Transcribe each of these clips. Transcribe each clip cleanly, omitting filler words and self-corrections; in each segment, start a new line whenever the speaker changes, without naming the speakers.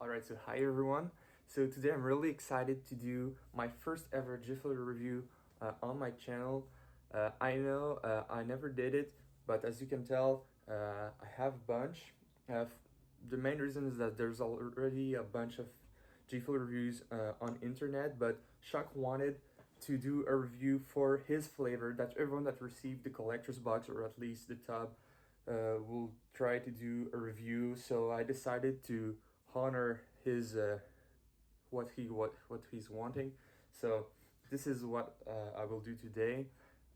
Alright, so hi everyone. So today I'm really excited to do my first ever GFUEL review on my channel. I know I never did it, but as you can tell, I have a bunch. The main reason is that there's already a bunch of GFUEL reviews on internet, but Shock wanted to do a review for his flavor that everyone that received the collector's box, or at least the tub, will try to do a review. So I decided to honor his what he's wanting. So this is what I will do today.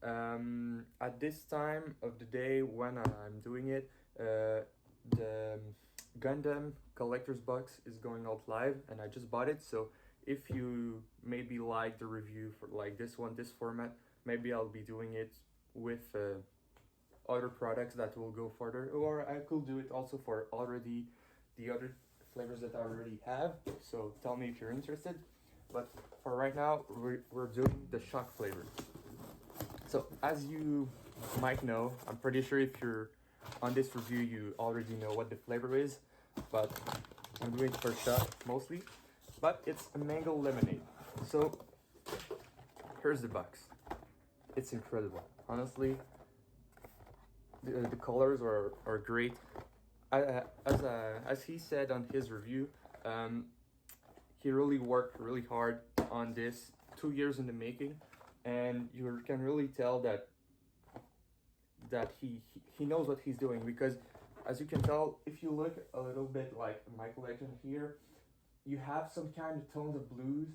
At this time of the day when I'm doing it, the Gundam collector's box is going out live, and I just bought it. So if you maybe like the review for like this one, this format, maybe I'll be doing it with other products that will go further, or I could do it also for already the other flavors that I already have. So tell me if you're interested. But for right now, we're doing the Shock flavor. So as you might know, I'm pretty sure if you're on this review, you already know what the flavor is, but I'm doing it for Shock mostly. But it's a mango lemonade. So here's the box. It's incredible. Honestly, the colors are great. As he said on his review, he really worked really hard on this, 2 years in the making, and you can really tell that he knows what he's doing, because as you can tell, if you look a little bit like my collection here, you have some kind of tones of blues,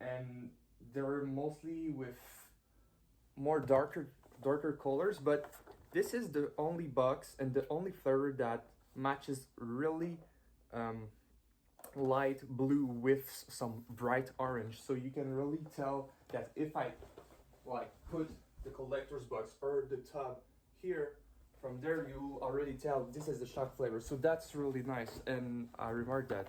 and they're mostly with more darker colors, but this is the only box and the only flavor that matches really light blue with some bright orange. So you can really tell that if I like put the collector's box or the tub here, from there you'll already tell this is the Shock flavor. So that's really nice, and I remarked that.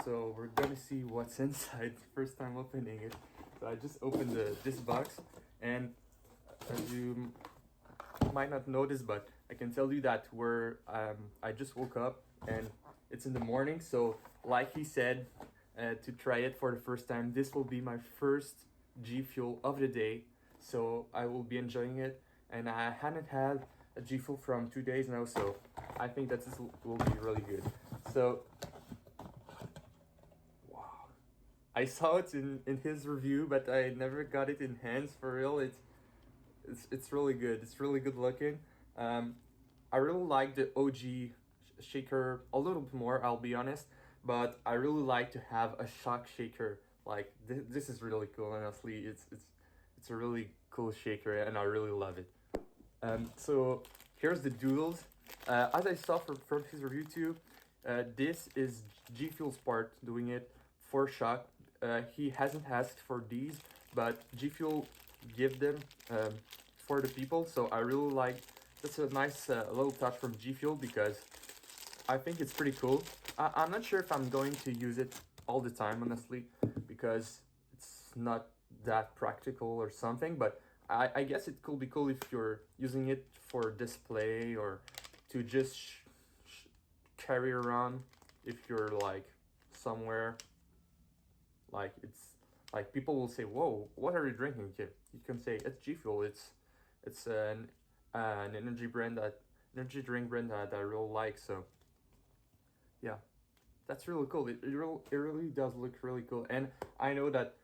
So we're gonna see what's inside. First time opening it. So I just opened this box, and as you might not notice, but I can tell you that I just woke up and it's in the morning. So like he said, to try it for the first time, this will be my first GFUEL of the day. So I will be enjoying it, and I hadn't had a GFUEL from 2 days now, so I think that this will be really good. So wow, I saw it in his review, but I never got it in hands for real. It's really good. It's really good looking. I really like the OG shaker a little bit more, I'll be honest, but I really like to have a Shock shaker. Like this is really cool. Honestly, it's a really cool shaker, and I really love it. So here's the doodles. As I saw from his review too, this is GFUEL's part doing it for Shock. He hasn't asked for these, but GFUEL give them for the people. So I really like, that's a nice little touch from GFUEL, because I think it's pretty cool. I'm not sure if I'm going to use it all the time, honestly, because it's not that practical or something, but I guess it could be cool if you're using it for display or to just carry around if you're like somewhere. Like it's like people will say, "Whoa, what are you drinking?" You can say it's GFUEL. It's an energy drink brand that I really like. So yeah, that's really cool. It really does look really cool, and I know that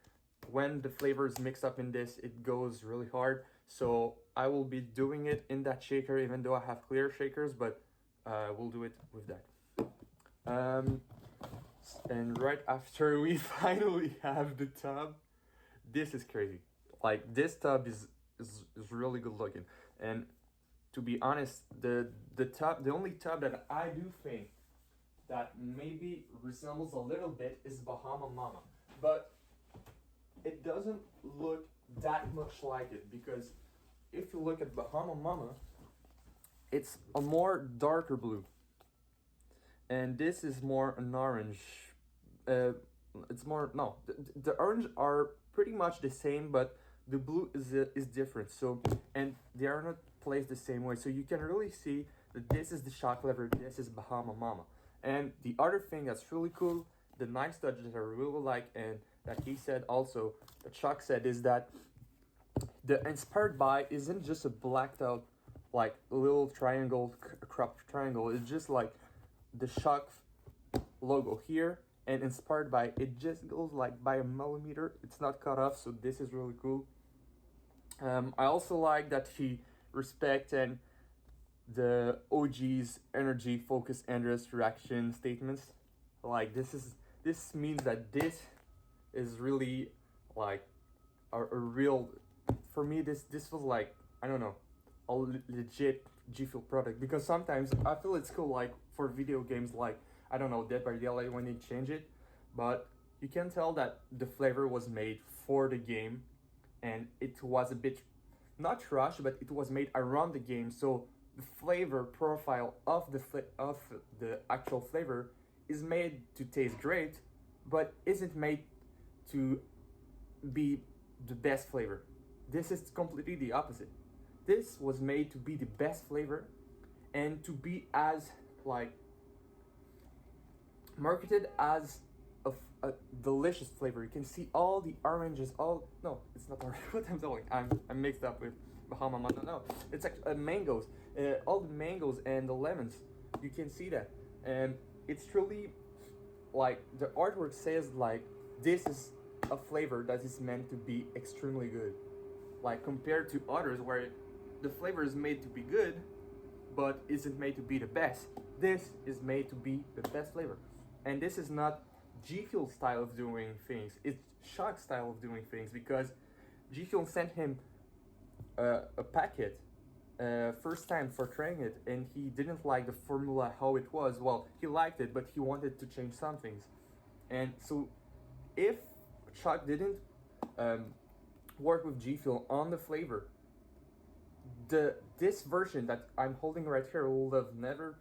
when the flavor is mixed up in this, it goes really hard. So I will be doing it in that shaker, even though I have clear shakers, but we'll do it with that. And right after we finally have the tub, this is crazy. Like this tub is really good looking, and to be honest, the only tub that I do think that maybe resembles a little bit is Bahama Mama, but it doesn't look that much like it, because if you look at Bahama Mama, it's a more darker blue, and this is more an orange. It's more, no, the orange are pretty much the same, but the blue is different. So, and they are not placed the same way. So you can really see that this is the Shock flavor, this is Bahama Mama. And the other thing that's really cool, the nice touch that I really like, and that he said also, that Chuck said, is that the inspired by isn't just a blacked out like little triangle, cropped triangle. It's just like the Chuck logo here, and inspired by, it just goes like by a millimeter. It's not cut off, so this is really cool. I also like that he respected the OG's energy, focus, interest, reaction statements. Like this means that this is really like a real, for me this was like, I don't know, a legit GFUEL product, because sometimes I feel it's cool like for video games like, I don't know, Dead by Daylight, when they change it, but you can tell that the flavor was made for the game, and it was a bit not rushed, but it was made around the game, so the flavor profile of the actual flavor is made to taste great, but isn't made to be the best flavor. This is completely the opposite. This was made to be the best flavor and to be as like marketed as a delicious flavor. You can see all the oranges, all, no, it's not orange. What I'm doing? I'm mixed up with Bahama. No, it's like mangoes. All the mangoes and the lemons. You can see that, and it's truly like the artwork says like this is a flavor that is meant to be extremely good. Like compared to others where the flavor is made to be good, but isn't made to be the best. This is made to be the best flavor, and this is not GFUEL style of doing things. It's Shock style of doing things, because GFUEL sent him a packet first time for trying it, and he didn't like the formula how it was. Well, he liked it, but he wanted to change some things. And so if Chuck didn't work with GFUEL on the flavor, this version that I'm holding right here would have never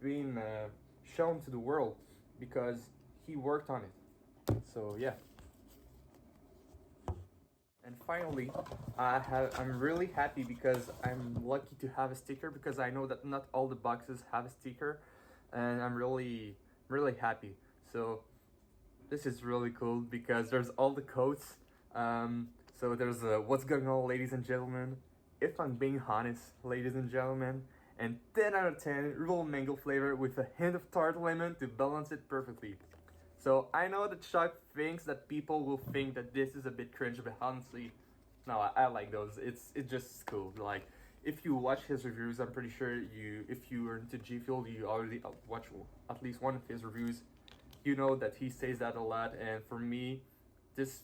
been shown to the world, because he worked on it. So yeah. And finally, I'm really happy because I'm lucky to have a sticker, because I know that not all the boxes have a sticker, and I'm really happy. So this is really cool because there's all the codes. So there's what's going on, ladies and gentlemen. If I'm being honest, ladies and gentlemen, and 10 out of 10 real mango flavor with a hint of tart lemon to balance it perfectly. So I know that Chuck thinks that people will think that this is a bit cringe, but honestly, no, I like those. It's just cool. Like if you watch his reviews, I'm pretty sure if you are into GFUEL, you already watch at least one of his reviews. You know that he says that a lot, and for me, this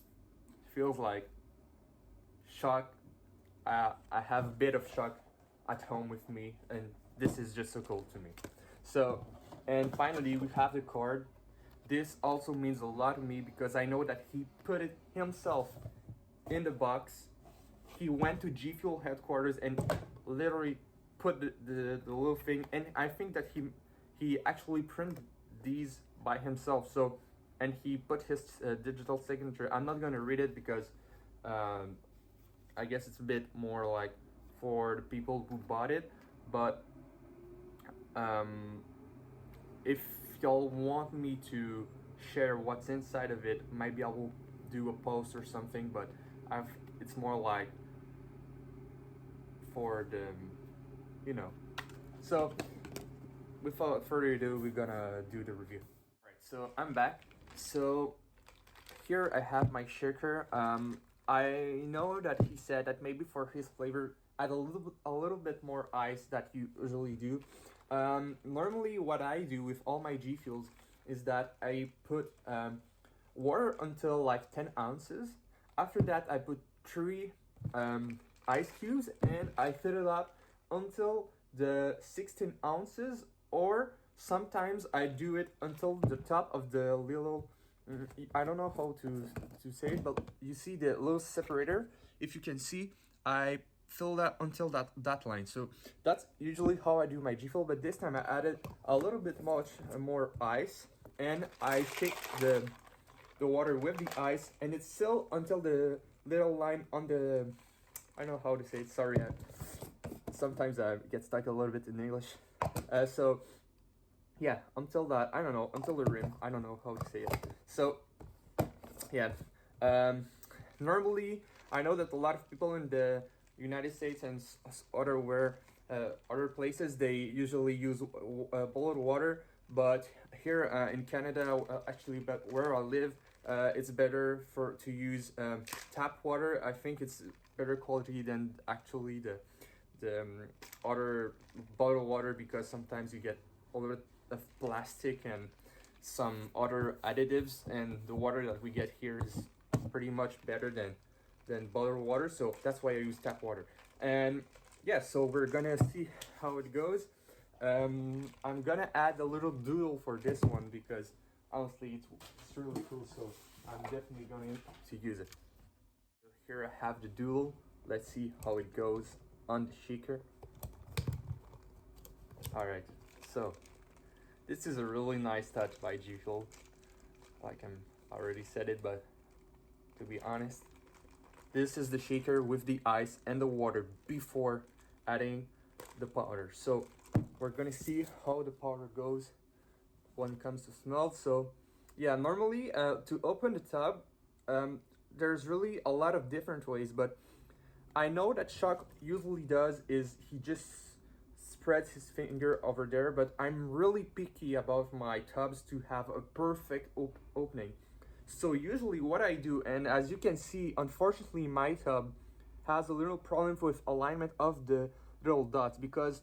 feels like Chuck. I have a bit of Chuck at home with me, and this is just so cool to me. So, and finally, we have the card. This also means a lot to me because I know that he put it himself in the box. He went to GFUEL headquarters and literally put the little thing, and I think that he actually printed these by himself. So, and he put his digital signature. I'm not gonna read it because I guess it's a bit more like for the people who bought it, but if y'all want me to share what's inside of it, maybe I will do a post or something, but it's more like for the, you know. So without further ado, we're gonna do the review. All right, so I'm back. So here I have my shaker. I know that he said that maybe for his flavor, add a little bit more ice that you usually do. Normally what I do with all my GFUELs is that I put water until like 10 ounces. After that, I put 3 ice cubes, and I fill it up until the 16 ounces, or sometimes I do it until the top of the little, I don't know how to say it, but you see the little separator. If you can see, I fill that until that line. So that's usually how I do my GFUEL, but this time I added a little bit more ice, and I shake the water with the ice, and it's still until the little line on the, I don't know how to say it, sorry, sometimes I get stuck a little bit in English. So yeah, until that, I don't know, until the rim, I don't know how to say it. So yeah, um, normally I know that a lot of people in the United States and other places, they usually use bottled water, but here in Canada, actually, but where I live, it's better for to use tap water. I think it's better quality than actually the other bottled water, because sometimes you get a little bit of plastic and some other additives, and the water that we get here is pretty much better than bottled water, so that's why I use tap water. And yeah, so we're gonna see how it goes. I'm gonna add a little doodle for this one because honestly it's really cool, so I'm definitely going to use it. So here I have the doodle. Let's see how it goes on the shaker. All right, so this is a really nice touch by GFUEL. Like I already said it, but to be honest, this is the shaker with the ice and the water before adding the powder. So we're gonna see how the powder goes when it comes to smell. So yeah, normally to open the tub, there's really a lot of different ways, but I know that Chuck usually does is he just spreads his finger over there, but I'm really picky about my tubs to have a perfect opening. So usually what I do, and as you can see, unfortunately my tub has a little problem with alignment of the little dots, because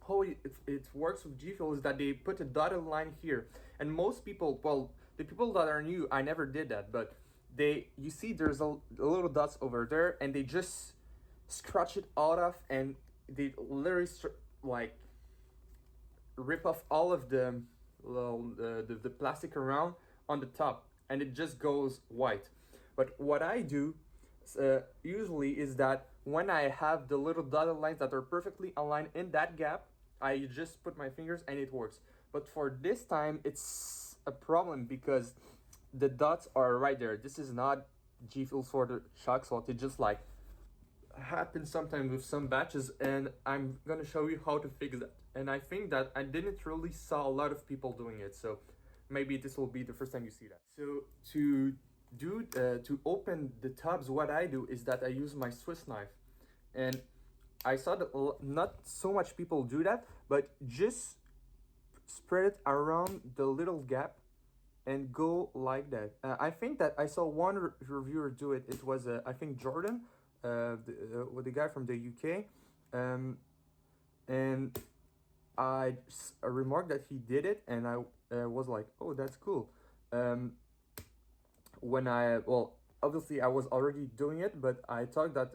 how it works with GFUEL is that they put a dotted line here, and most people, well, the people that are new, I never did that, but you see there's a little dots over there, and they just scratch it out of, and they literally like rip off all of the the plastic around on the top, and it just goes white. But what I do usually is that when I have the little dotted lines that are perfectly aligned in that gap, I just put my fingers and it works. But for this time, it's a problem because the dots are right there. This is not GFUEL sort of shock salt. It just like happens sometimes with some batches, and I'm gonna show you how to fix that. And I think that I didn't really saw a lot of people doing it, so maybe this will be the first time you see that. So to open the tubs, what I do is that I use my Swiss knife, and I saw that not so much people do that, but just spread it around the little gap and go like that. I think that I saw one reviewer do it. It was I think Jordan, the guy from the UK, and I remarked that he did it, and I was like, oh, that's cool. When I, well, obviously I was already doing it, but I thought that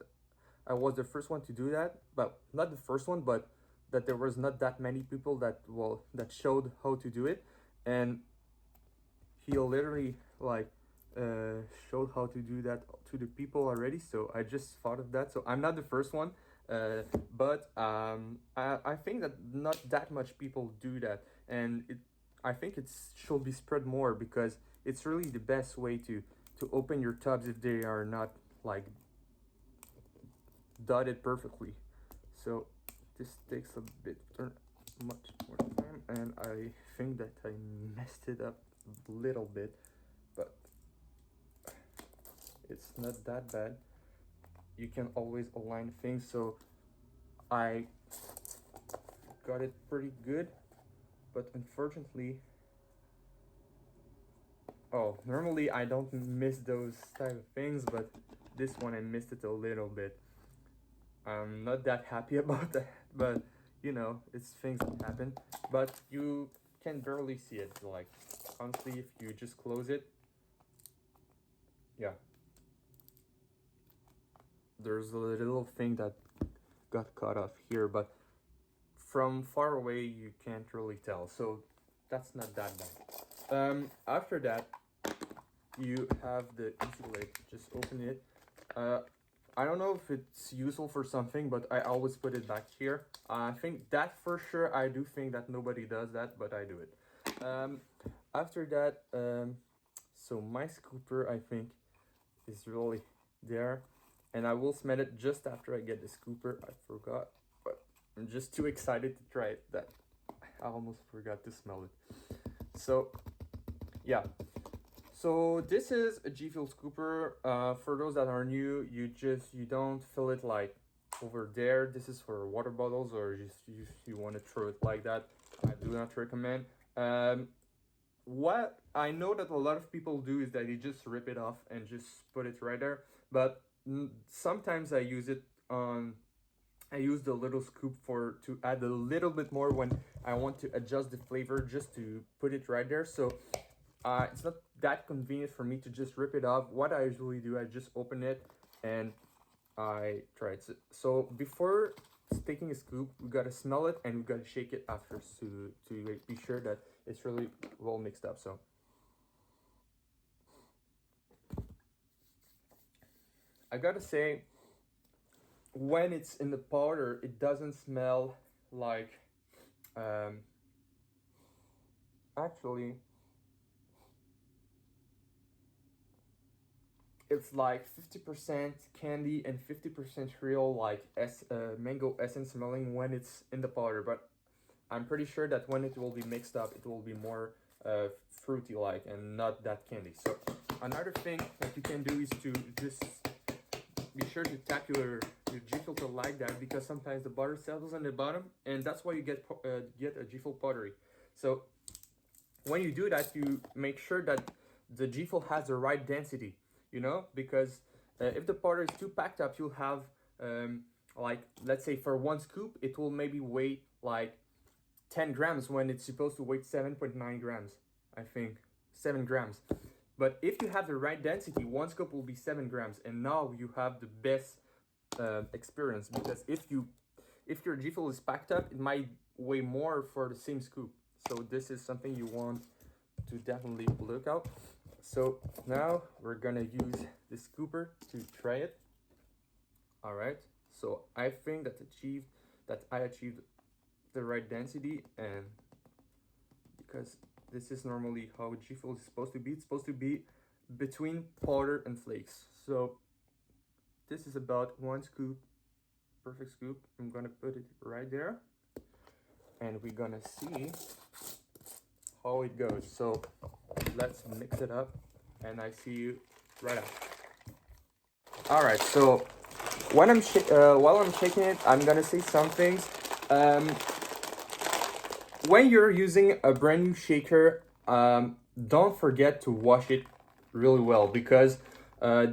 I was the first one to do that, but not the first one, but that there was not that many people that, well, that showed how to do it. And he literally like showed how to do that to the people already, so I just thought of that. So I'm not the first one, but I think that not that much people do that, and I think it should be spread more, because it's really the best way to open your tubs if they are not like dotted perfectly. So this takes a bit much more time, and I think that I messed it up a little bit, but it's not that bad. You can always align things, so I got it pretty good, but unfortunately, oh, normally I don't miss those type of things, but this one I missed it a little bit. I'm not that happy about that, but you know, it's things that happen. But you can barely see it. Like, honestly, if you just close it, yeah, there's a little thing that got cut off here, but from far away you can't really tell, so that's not that bad. After that, you have the insulate. Just open it. I don't know if it's useful for something, but I always put it back here. I think that for sure, I do think that nobody does that, but I do it. After that, so my scooper, I think, is really there, and I will smell it just after I get the scooper. I forgot, but I'm just too excited to try it that I almost forgot to smell it. So yeah, so this is a GFUEL scooper. For those that are new, you don't fill it like over there. This is for water bottles, or just if you want to throw it like that. I do not recommend. What I know that a lot of people do is that they just rip it off and just put it right there. But sometimes I use it on. I use the little scoop to add a little bit more when I want to adjust the flavor, just to put it right there. So it's not that convenient for me to just rip it off. What I usually do, I just open it and I try it. So before taking a scoop, we gotta smell it and we gotta shake it after to be sure that it's really well mixed up. So I gotta say, when it's in the powder, it doesn't smell like actually it's like 50% candy and 50% real like mango essence smelling when it's in the powder. But I'm pretty sure that when it will be mixed up, it will be more fruity like and not that candy. So another thing that you can do is to just be sure to tap your GFUEL like that, because sometimes the butter settles on the bottom, and that's why you get a GFUEL pottery. So when you do that, you make sure that the GFUEL has the right density, you know, because if the powder is too packed up, you'll have like, let's say for one scoop, it will maybe weigh like 10 grams when it's supposed to weigh 7.9 grams, I think, 7 grams. But if you have the right density, one scoop will be 7 grams, and now you have the best experience, because if your GFUEL is packed up, it might weigh more for the same scoop. So this is something you want to definitely look out. So now we're gonna use the scooper to try it. All right. So I think that I achieved the right density, and because this is normally how GFUEL is supposed to be. It's supposed to be between powder and flakes. So this is about one scoop, perfect scoop. I'm gonna put it right there, and we're gonna see how it goes. So let's mix it up, and I see you right after. All right. So when while I'm shaking it, I'm gonna say some things. When you're using a brand new shaker, don't forget to wash it really well, because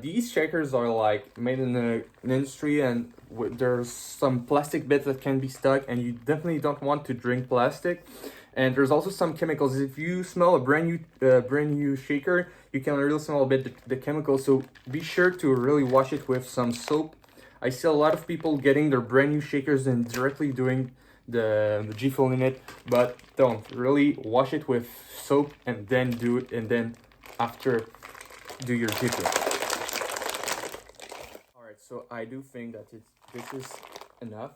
these shakers are like made in an industry, and there's some plastic bits that can be stuck, and you definitely don't want to drink plastic. And there's also some chemicals. If you smell a brand new shaker, you can really smell a bit the chemicals. So be sure to really wash it with some soap. I see a lot of people getting their brand new shakers and directly doing the GFUEL in it, but don't. Really wash it with soap and then do it, and then after do your GFUEL. All right, so I do think that this is enough.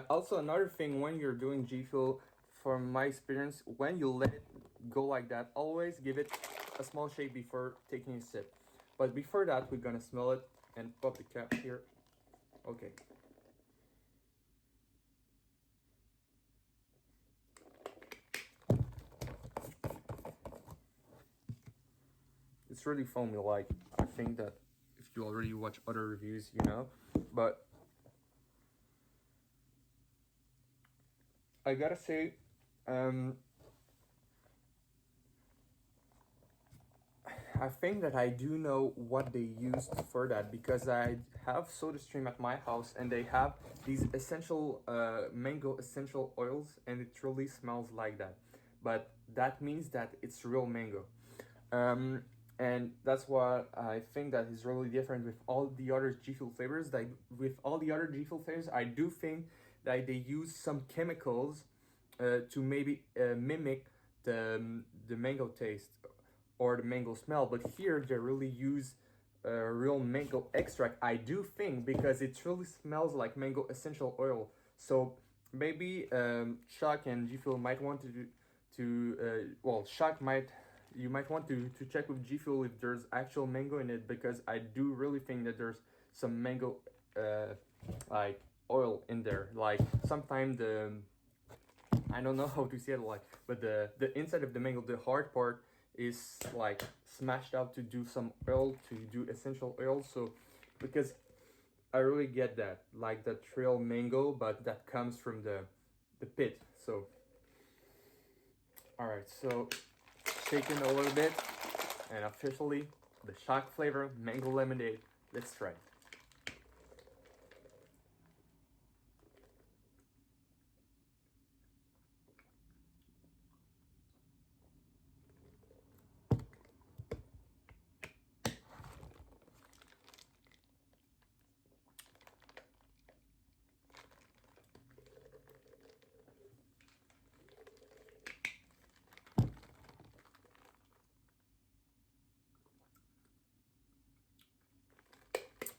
Also, another thing, when you're doing GFUEL, from my experience, when you let it go like that, always give it a small shake before taking a sip. But before that, we're gonna smell it and pop the cap here. Okay. It's really foamy, like, I think that if you already watch other reviews, you know, but I gotta say, I think that I do know what they used for that, because I have SodaStream at my house, and they have these essential mango essential oils, and it really smells like that. But that means that it's real mango. And that's what I think that is really different with all the other GFUEL flavors. Like with all the other GFUEL flavors, I do think that they use some chemicals to maybe mimic the mango taste or the mango smell. But here they really use real mango extract, I do think, because it really smells like mango essential oil. So maybe Chuck and GFUEL might want you might want to check with GFUEL if there's actual mango in it, because I do really think that there's some mango like oil in there. Like sometimes I don't know how to say it, like, but the inside of the mango, the hard part is like smashed out to do some oil, to do essential oil. So because I really get that, like the trail mango, but that comes from the pit. So all right, so shaken a little bit, and officially the shock flavor mango lemonade. Let's try it.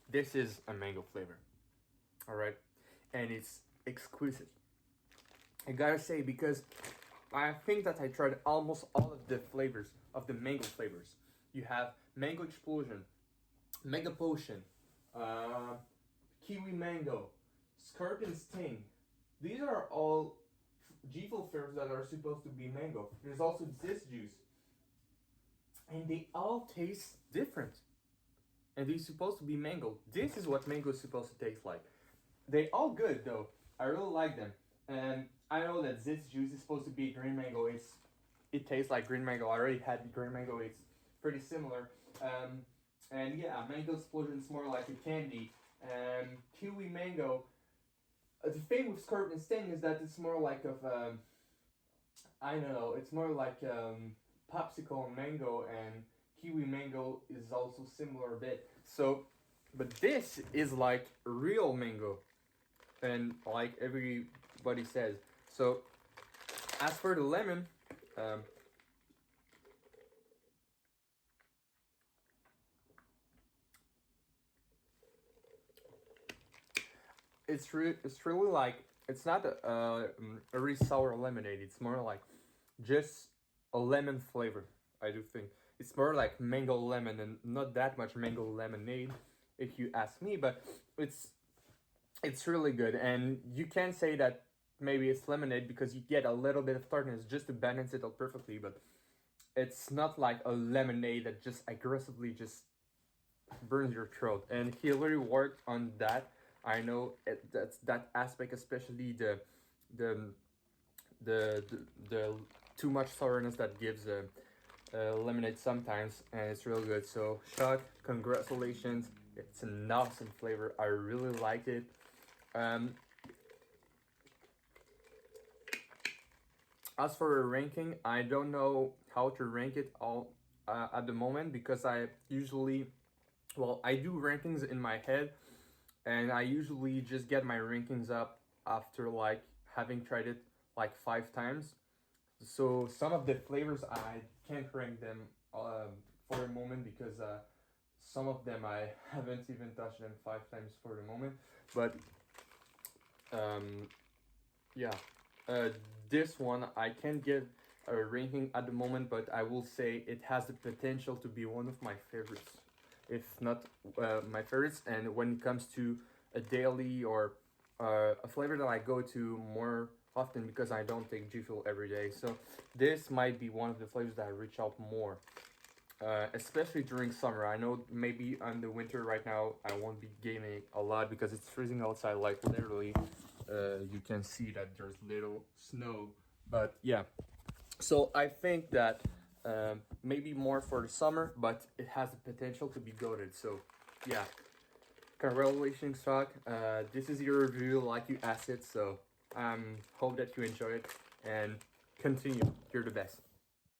This is a mango flavor, all right, and it's exquisite. I gotta say, because I think that I tried almost all of the flavors of the mango flavors. You have mango explosion, mega potion, uh, kiwi mango, scorpion sting. These are all GFUEL flavors that are supposed to be mango. There's also this juice, and they all taste different. And they're supposed to be mango. This is what mango is supposed to taste like. They all good though. I really like them. And I know that this juice is supposed to be green mango. It tastes like green mango. I already had green mango. It's pretty similar. And yeah, mango explosion is more like a candy. And kiwi mango. The thing with scorpion sting is that it's more like of I don't know. It's more like popsicle mango, and kiwi mango is also similar a bit. So, but this is like real mango, and like everybody says. So, as for the lemon, it's really like, it's not a really sour lemonade. It's more like just a lemon flavor. I do think it's more like mango lemon, and not that much mango lemonade, if you ask me. But it's really good, and you can say that maybe it's lemonade because you get a little bit of tartness just to balance it out perfectly. But it's not like a lemonade that just aggressively just burns your throat. And he literally worked on that. I know that's that aspect, especially the the too much sourness that gives lemonade sometimes, and it's real good. So Shock, congratulations! It's an awesome flavor. I really liked it. Um, as for a ranking, I don't know how to rank it all at the moment, because I usually, well, I do rankings in my head, and I usually just get my rankings up after like having tried it like 5 times. So some of the flavors I can't rank them for the moment, because some of them I haven't even touched them 5 times for the moment. But um, yeah, uh, this one I can't give a ranking at the moment, but I will say it has the potential to be one of my favorites, if not my favorites. And when it comes to a daily or a flavor that I go to more often, because I don't take GFUEL every day, so this might be one of the flavors that I reach out more, especially during summer. I know maybe on the winter right now I won't be gaining a lot because it's freezing outside, like literally. You can see that there's little snow, but yeah. So I think that maybe more for the summer, but it has the potential to be goated. So yeah, congratulations, Shock. This is your review, like you asked it. So hope that you enjoy it and continue. You're the best.